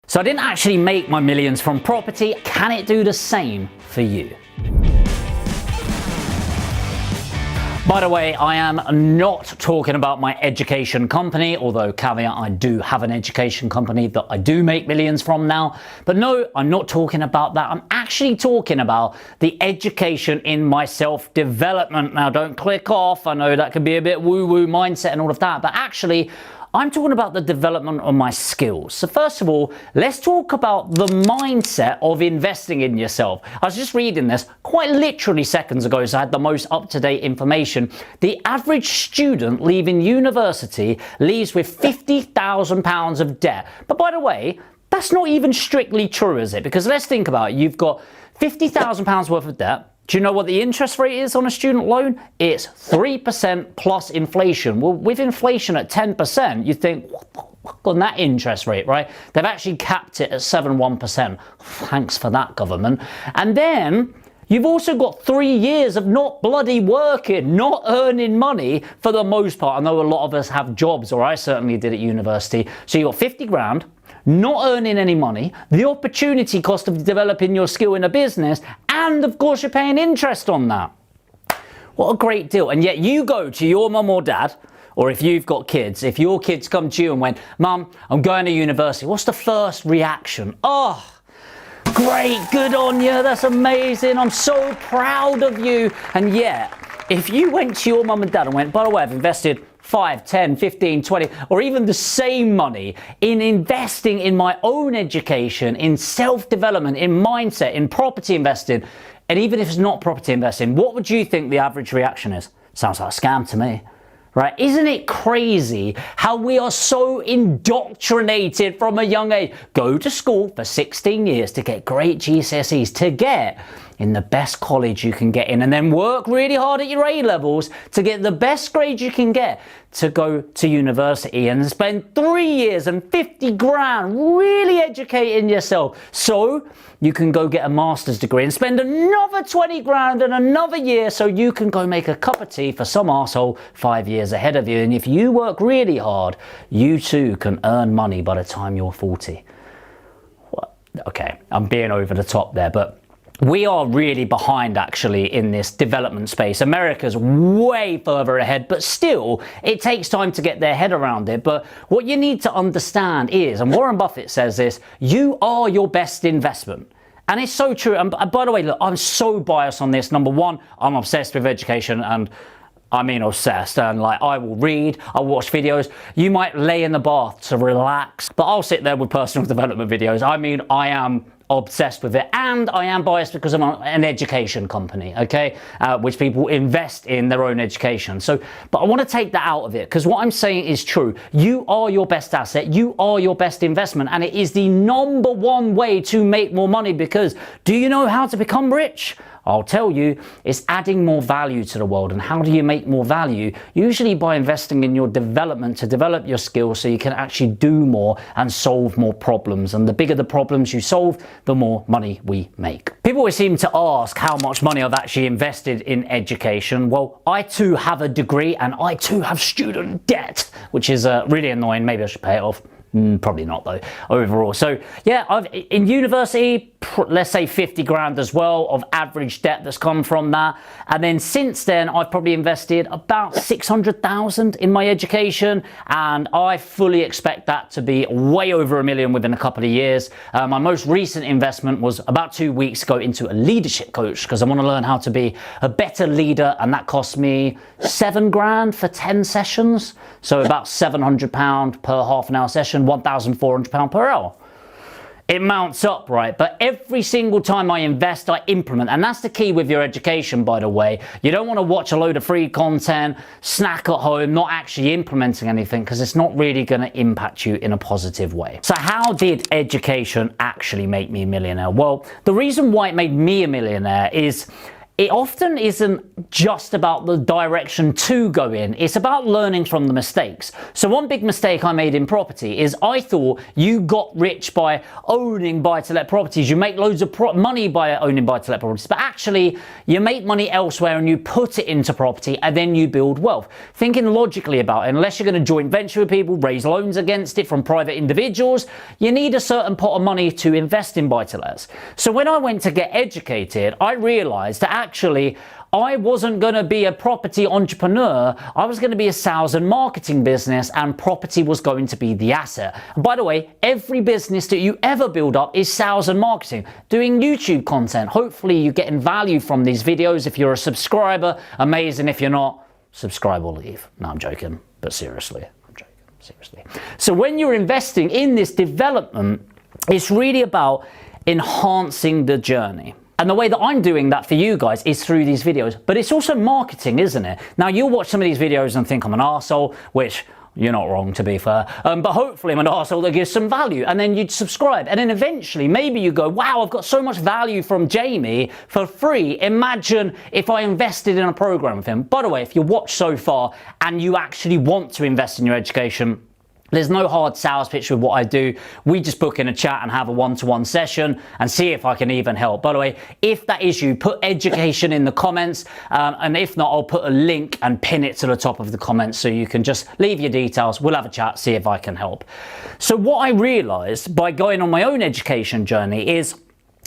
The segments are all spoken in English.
So I didn't actually make my millions from property. Can it do the same for you? By the way, I am not talking about my education company, although caveat, I do have an education company that I do make millions from now. But no, I'm not talking about that. I'm actually talking about the education in my self-development. Now, don't click off. I know that can be a bit woo-woo mindset and all of that, but actually, I'm talking about the development of my skills. So first of all, let's talk about the mindset of investing in yourself. I was just reading this quite literally seconds ago, so I had the most up-to-date information. The average student leaving university leaves with £50,000 of debt. But by the way, that's not even strictly true, is it? Because let's think about it. You've got £50,000 worth of debt. Do you know what the interest rate is on a student loan? It's 3% plus inflation. Well, with inflation at 10%, you think, what the fuck on that interest rate, right? They've actually capped it at 7.1%. Thanks for that, government. And then you've also got 3 years of not bloody working, not earning money for the most part. I know a lot of us have jobs, or I certainly did at university. So you got 50 grand. Not earning any money, the opportunity cost of developing your skill in a business, and of course you're paying interest on that. What a great deal. And yet you go to your mum or dad, or if you've got kids, if your kids come to you and went, Mum, I'm going to university, what's the first reaction? Oh, great, good on you, that's amazing, I'm so proud of you. And yet, if you went to your mum and dad and went, by the way, I've invested 5, 10, 15, 20, or even the same money in investing in my own education, in self-development, in mindset, in property investing, and even if it's not property investing, what would you think the average reaction is? Sounds like a scam to me. Right? Isn't it crazy how we are so indoctrinated from a young age? Go to school for 16 years to get great GCSEs, to get in the best college you can get in, and then work really hard at your A-levels to get the best grades you can get to go to university and spend 3 years and 50 grand really educating yourself so you can go get a master's degree and spend another 20 grand and another year so you can go make a cup of tea for some arsehole 5 years ahead of you. And if you work really hard, you too can earn money by the time you're 40. Well, okay, I'm being over the top there, but we are really behind actually in this development space. America's way further ahead, but still it takes time to get their head around it. But what you need to understand is, and Warren Buffett says this, you are your best investment. And it's so true. And by the way, look, I'm so biased on this. Number one, I'm obsessed with education, and I mean obsessed, and like I will read, I'll watch videos. You might lay in the bath to relax, but I'll sit there with personal development videos. I mean, I am obsessed with it, and I am biased because I'm an education company, okay, which people invest in their own education. So, but I want to take that out of it, because what I'm saying is true. You are your best asset, you are your best investment, and it is the number one way to make more money. Because do you know how to become rich? I'll tell you, it's adding more value to the world. And how do you make more value? Usually by investing in your development to develop your skills so you can actually do more and solve more problems. And the bigger the problems you solve, the more money we make. People always seem to ask how much money I've actually invested in education. Well, I too have a degree, and I too have student debt, which is really annoying. Maybe I should pay it off. Probably not though, overall. So yeah, I've in university, let's say 50 grand as well of average debt that's come from that. And then since then, I've probably invested about 600,000 in my education, and I fully expect that to be way over $1 million within a couple of years. My most recent investment was about 2 weeks ago into a leadership coach, because I want to learn how to be a better leader, and that cost me 7 grand for 10 sessions. So about £700 per half an hour session, £1,400 per hour. It mounts up, right? But every single time I invest, I implement. And that's the key with your education, by the way. You don't want to watch a load of free content, snack at home, not actually implementing anything, because it's not really going to impact you in a positive way. So how did education actually make me a millionaire? Well, the reason why it made me a millionaire is it often isn't just about the direction to go in, it's about learning from the mistakes. So one big mistake I made in property is I thought you got rich by owning buy-to-let properties, you make loads of money by owning buy-to-let properties, but actually you make money elsewhere and you put it into property and then you build wealth. Thinking logically about it, unless you're going to joint venture with people, raise loans against it from private individuals, you need a certain pot of money to invest in buy-to-lets. So when I went to get educated, I realized that actually I wasn't going to be a property entrepreneur, I was going to be a sales and marketing business, and property was going to be the asset. And by the way, every business that you ever build up is sales and marketing. Doing YouTube content, hopefully you're getting value from these videos. If you're a subscriber, amazing. If you're not, subscribe or leave. No, I'm joking, but seriously, I'm joking, seriously. So when you're investing in this development, it's really about enhancing the journey. And the way that I'm doing that for you guys is through these videos, but it's also marketing, isn't it? Now you'll watch some of these videos and think I'm an arsehole, which you're not wrong, to be fair, but hopefully I'm an arsehole that gives some value, and then you'd subscribe, and then eventually maybe you go, wow, I've got so much value from Jamie for free, imagine if I invested in a program with him. By the way, if you watch so far and you actually want to invest in your education, there's no hard sales pitch with what I do. We just book in a chat and have a one-to-one session and see if I can even help. By the way, if that is you, put education in the comments, and if not, I'll put a link and pin it to the top of the comments so you can just leave your details. We'll have a chat, see if I can help. So what I realized by going on my own education journey is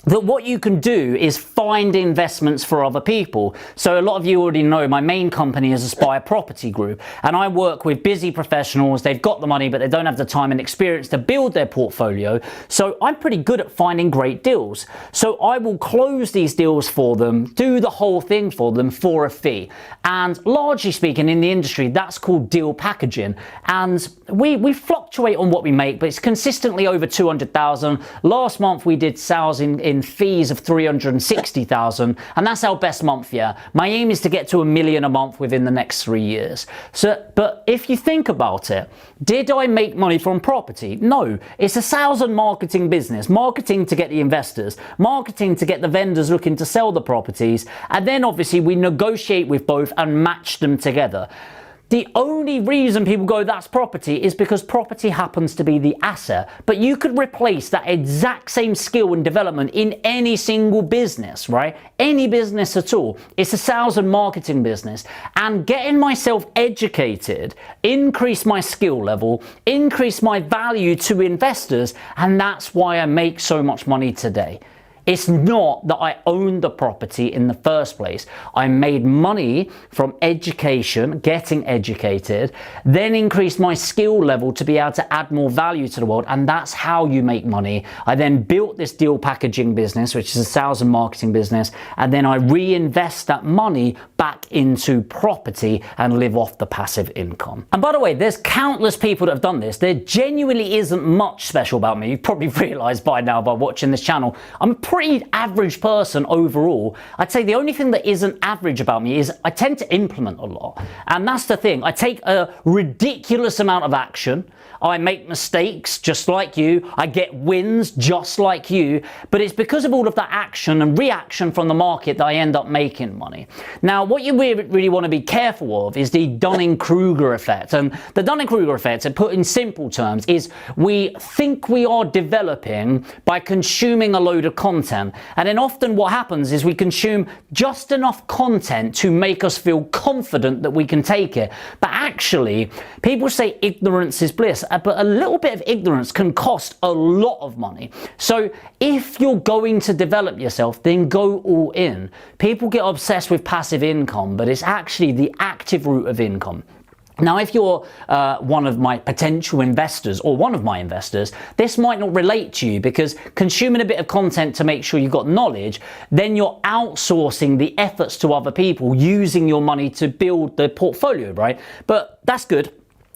that what you can do is find investments for other people. So a lot of you already know my main company is Aspire Property Group, and I work with busy professionals. They've got the money, but they don't have the time and experience to build their portfolio. So I'm pretty good at finding great deals. So I will close these deals for them, do the whole thing for them for a fee. And largely speaking in the industry, that's called deal packaging. And we fluctuate on what we make, but it's consistently over 200,000. Last month we did sales in fees of 360,000, and that's our best month yet. My aim is to get to $1 million a month within the next 3 years. So, but if you think about it, did I make money from property? No, it's a sales and marketing business. Marketing to get the investors, marketing to get the vendors looking to sell the properties, and then obviously we negotiate with both and match them together. The only reason people go, that's property, is because property happens to be the asset. But you could replace that exact same skill and development in any single business, right? Any business at all. It's a sales and marketing business. And getting myself educated, increase my skill level, increase my value to investors, and that's why I make so much money today. It's not that I owned the property in the first place. I made money from education, getting educated, then increased my skill level to be able to add more value to the world, and that's how you make money. I then built this deal packaging business, which is a sales and marketing business, and then I reinvest that money back into property and live off the passive income. And by the way, there's countless people that have done this. There genuinely isn't much special about me. You've probably realized by now by watching this channel, I'm a pretty average person overall. I'd say the only thing that isn't average about me is I tend to implement a lot. And that's the thing. I take a ridiculous amount of action. I make mistakes just like you. I get wins just like you. But it's because of all of that action and reaction from the market that I end up making money. Now, what you really want to be careful of is the Dunning-Kruger effect. And the Dunning-Kruger effect, to put in simple terms, is we think we are developing by consuming a load of content. And then often what happens is we consume just enough content to make us feel confident that we can take it. But actually, people say ignorance is bliss. But a little bit of ignorance can cost a lot of money. So if you're going to develop yourself, then go all in. People get obsessed with passive income, but it's actually the active route of income. Now, if you're one of my potential investors or one of my investors, this might not relate to you because consuming a bit of content to make sure you've got knowledge, then you're outsourcing the efforts to other people using your money to build the portfolio, right? But that's good.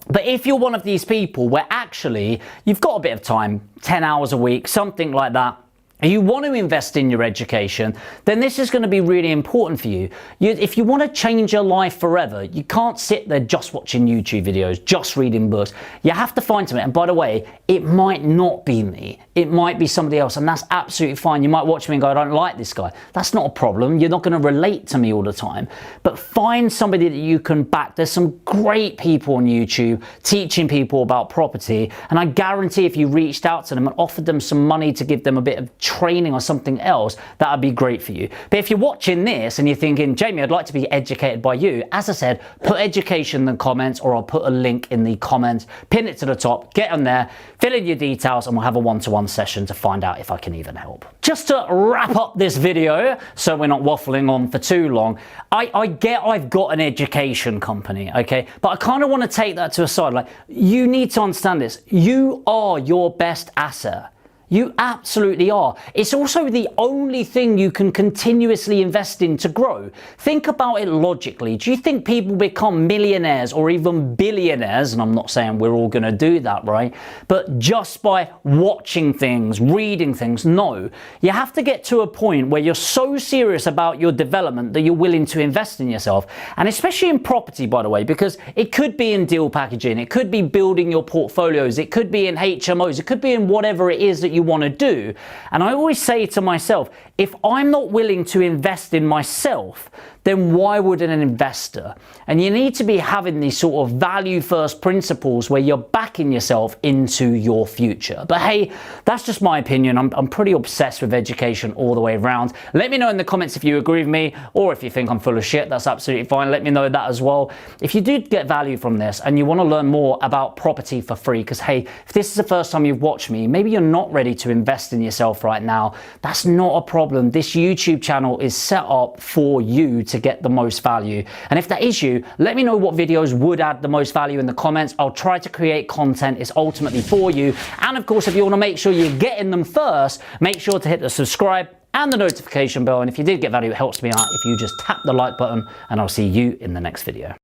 But if you're one of these people where actually you've got a bit of time, 10 hours a week, something like that, you want to invest in your education, then this is going to be really important for you. If you want to change your life forever, you can't sit there just watching YouTube videos, just reading books. You have to find something. And by the way, it might not be me. It might be somebody else, and that's absolutely fine. You might watch me and go, I don't like this guy. That's not a problem. You're not going to relate to me all the time. But find somebody that you can back. There's some great people on YouTube teaching people about property, and I guarantee if you reached out to them and offered them some money to give them a bit of training or something else, that would be great for you. But if you're watching this and you're thinking, Jamie, I'd like to be educated by you, as I said, put education in the comments, or I'll put a link in the comments, pin it to the top, get on there, fill in your details, and we'll have a one-to-one session to find out if I can even help. Just to wrap up this video, so we're not waffling on for too long, I get I've got an education company, okay? But I kind of want to take that to a side. Like, you need to understand this. You are your best asset. You absolutely are. It's also the only thing you can continuously invest in to grow. Think about it logically. Do you think people become millionaires or even billionaires? And I'm not saying we're all going to do that, right? But just by watching things, reading things, no. You have to get to a point where you're so serious about your development that you're willing to invest in yourself. And especially in property, by the way, because it could be in deal packaging, it could be building your portfolios, it could be in HMOs, it could be in whatever it is that you want to do. And I always say to myself, if I'm not willing to invest in myself, then why would an investor? And you need to be having these sort of value first principles where you're backing yourself into your future. But hey, that's just my opinion. I'm pretty obsessed with education all the way around. Let me know in the comments if you agree with me, or if you think I'm full of shit. That's absolutely fine. Let me know that as well. If you do get value from this and you want to learn more about property for free, because hey, if this is the first time you've watched me, maybe you're not ready to invest in yourself right now, that's not a problem. This YouTube channel is set up for you to get the most value. And if that is you, let me know what videos would add the most value in the comments. I'll try to create content. It's ultimately for you. And of course, if you want to make sure you're getting them first, make sure to hit the subscribe and the notification bell. And if you did get value, it helps me out if you just tap the like button, and I'll see you in the next video.